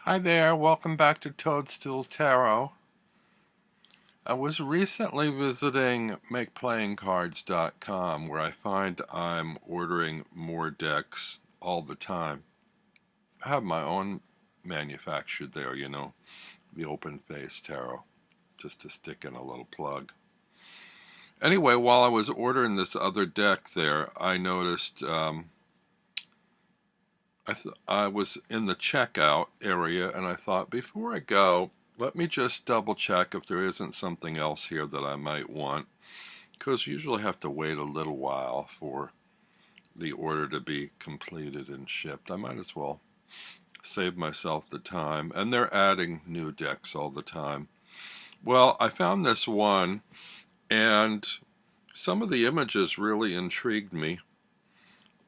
Hi there, welcome back to Toadstool Tarot. I was recently visiting MakePlayingCards.com where I find I'm ordering more decks all the time. I have my own manufactured there, the open face tarot, just to stick in a little plug. Anyway, while I was ordering this other deck there, I noticed I was in the checkout area and I thought, before I go, let me just double check if there isn't something else here that I might want, because usually I have to wait a little while for the order to be completed and shipped. I might as well save myself the time, and they're adding new decks all the time. Well, I found this one, and some of the images really intrigued me.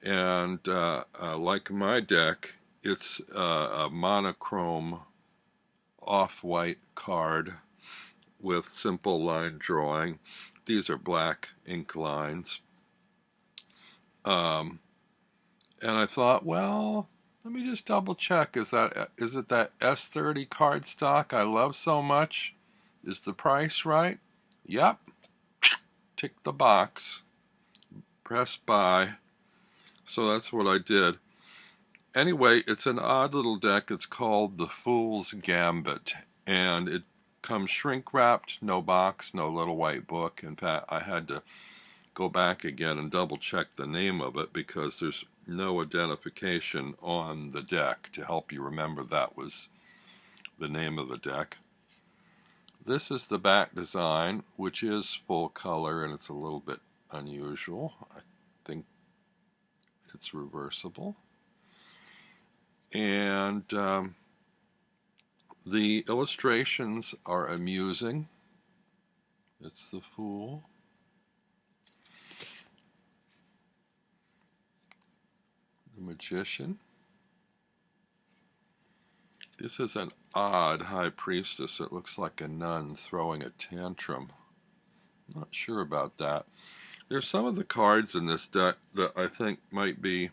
And like my deck, it's a monochrome off-white card with simple line drawing. These are black ink lines. And I thought, well, let me just double check. Is it that S30 cardstock I love so much? Is the price right? Yep. Tick the box. Press buy. So that's what I did. Anyway, it's an odd little deck. It's called the Fool's Gambit, and it comes shrink-wrapped, no box, no little white book. In fact, I had to go back again and double-check the name of it because there's no identification on the deck to help you remember that was the name of the deck. This is the back design, which is full color, and it's a little bit unusual. I think it's reversible. And the illustrations are amusing. It's the Fool. The Magician. This is an odd High Priestess. It looks like a nun throwing a tantrum. Not sure about that. There's some of the cards in this deck that I think might be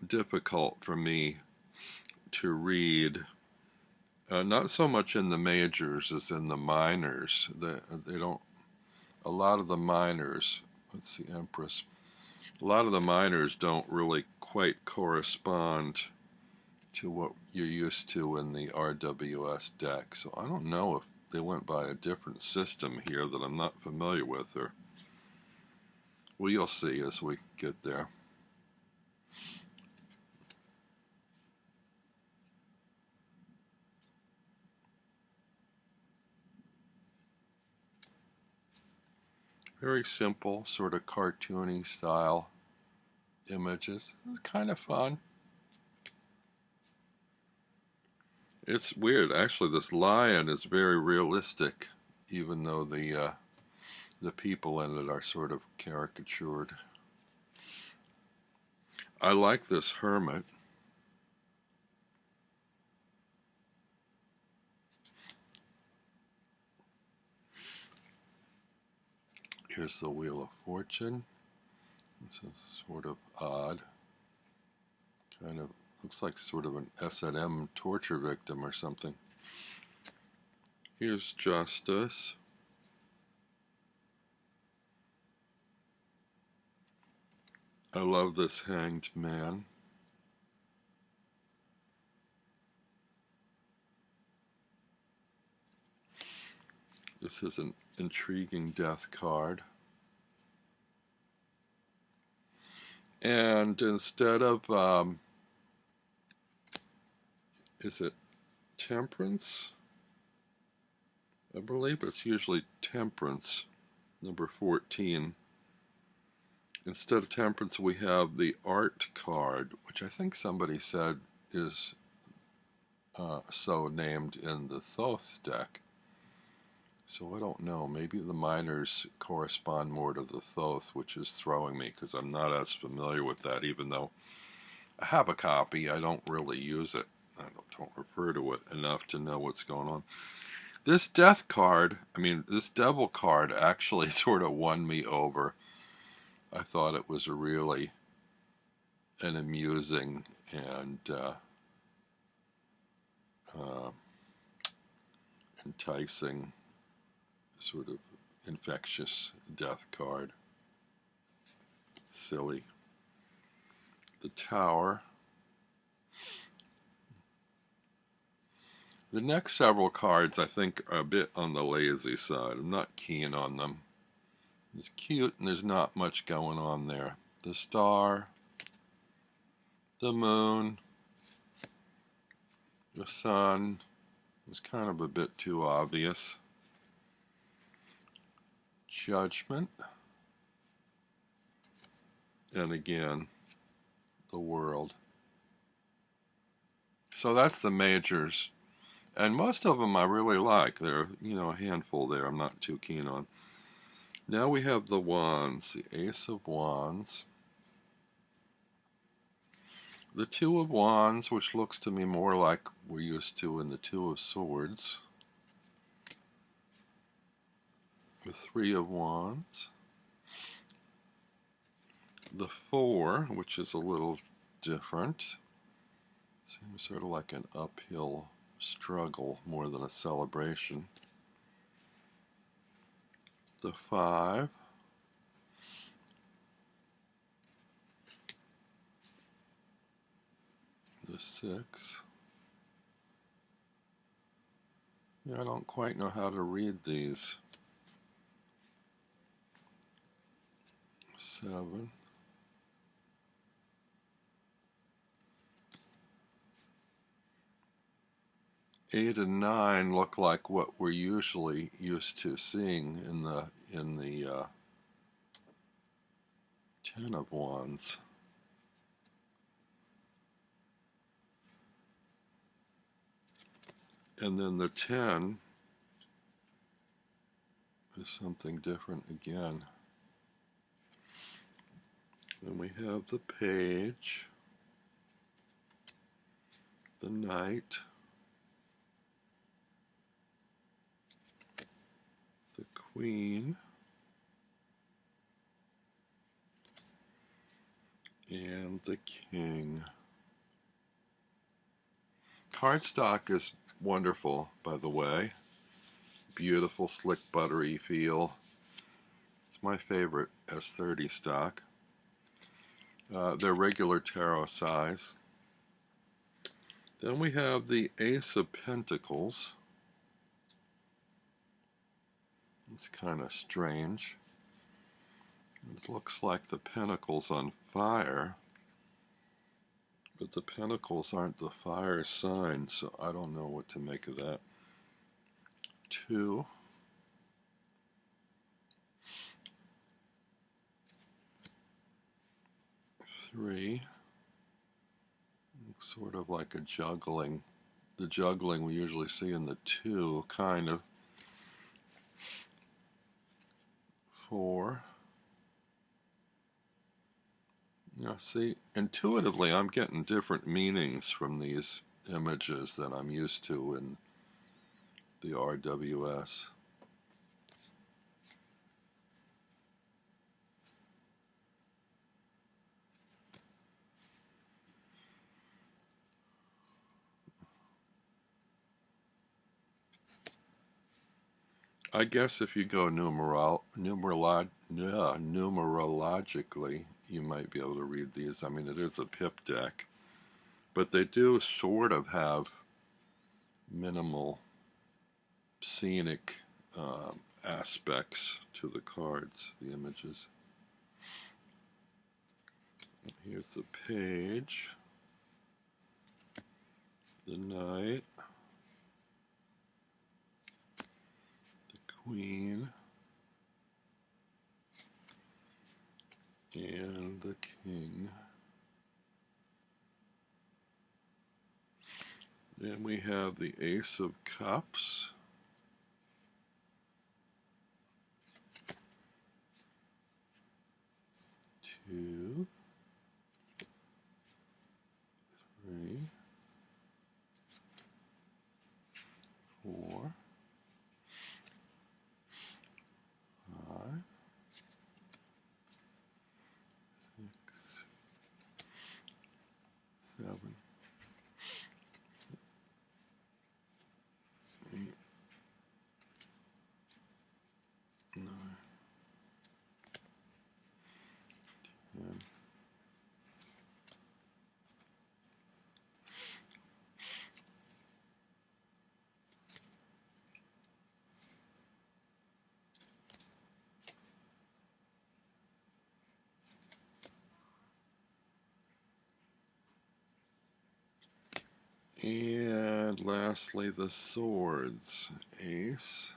difficult for me to read. Not so much in the majors as in the minors. They don't. A lot of the minors. Let's see, Empress. A lot of the minors don't really quite correspond to what you're used to in the RWS deck. So I don't know if they went by a different system here that I'm not familiar with, or well, you'll see as we get there. Very simple, sort of cartoony style images. It's kind of fun. It's weird, actually. This lion is very realistic, even though the people in it are sort of caricatured. I like this hermit. Here's the Wheel of Fortune. This is sort of odd. Kind of looks like sort of an S&M torture victim or something. Here's Justice. I love this Hanged Man. This is an intriguing death card. And instead of, is it Temperance? I believe it's usually Temperance, number 14. Instead of Temperance, we have the Art card, which I think somebody said is so named in the Thoth deck. So I don't know, maybe the minors correspond more to the Thoth, which is throwing me because I'm not as familiar with that, even though I have a copy. I don't really use it. I don't refer to it enough to know what's going on. This death card, this devil card actually sort of won me over. I thought it was really an amusing and enticing, sort of infectious death card. Silly. The Tower. The next several cards I think are a bit on the lazy side. I'm not keen on them. It's cute and there's not much going on there. The Star, the Moon, the Sun is kind of a bit too obvious. Judgment, and again, the World. So that's the majors. And most of them I really like. There are, a handful there I'm not too keen on. Now we have the Wands, the Ace of Wands. The Two of Wands, which looks to me more like we're used to in the Two of Swords. The Three of Wands. The Four, which is a little different. Seems sort of like an uphill struggle more than a celebration. The Five. The Six. Yeah, I don't quite know how to read these. 7. 8 and 9 look like what we're usually used to seeing in the 10 of Wands. And then the 10 is something different again. Then we have the Page, the Knight, the Queen, and the King. Cardstock is wonderful, by the way. Beautiful, slick, buttery feel. It's my favorite S30 stock. They're regular tarot size. Then we have the Ace of Pentacles. It's kind of strange. It looks like the pentacles on fire, but the pentacles aren't the fire sign, so I don't know what to make of that. 2. 3. Looks sort of like a juggling. The juggling we usually see in the 2, kind of. 4. Now see, intuitively I'm getting different meanings from these images than I'm used to in the RWS. I guess if you go numerologically, you might be able to read these. I mean, it is a pip deck, but they do sort of have minimal scenic aspects to the cards, the images. And here's the Page, the Knight, the Queen, and the King. Then we have the Ace of Cups, 2, 3, 4, 5, 6, 7, 8, And lastly, the swords. Ace.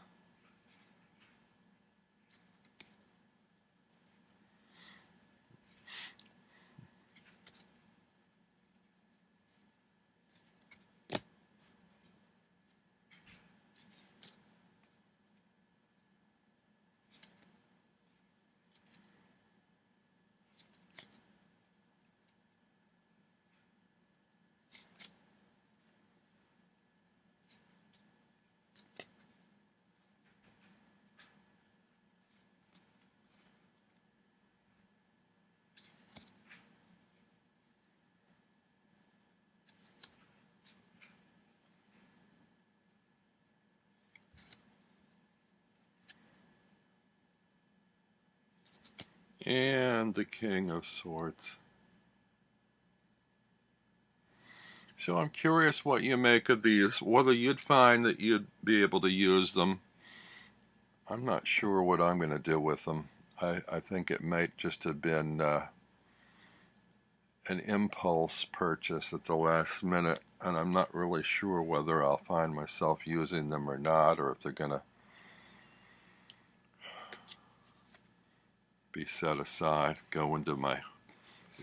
And the King of Swords. So I'm curious what you make of these, whether you'd find that you'd be able to use them. I'm not sure what I'm going to do with them. I think it might just have been an impulse purchase at the last minute, and I'm not really sure whether I'll find myself using them or not, or if they're going to be set aside, go into my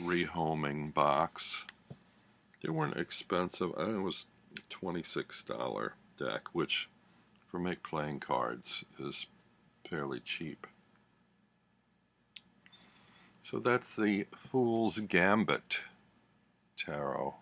rehoming box. They weren't expensive. I think it was a $26 deck, which for make playing cards is fairly cheap. So that's the Fool's Gambit Tarot.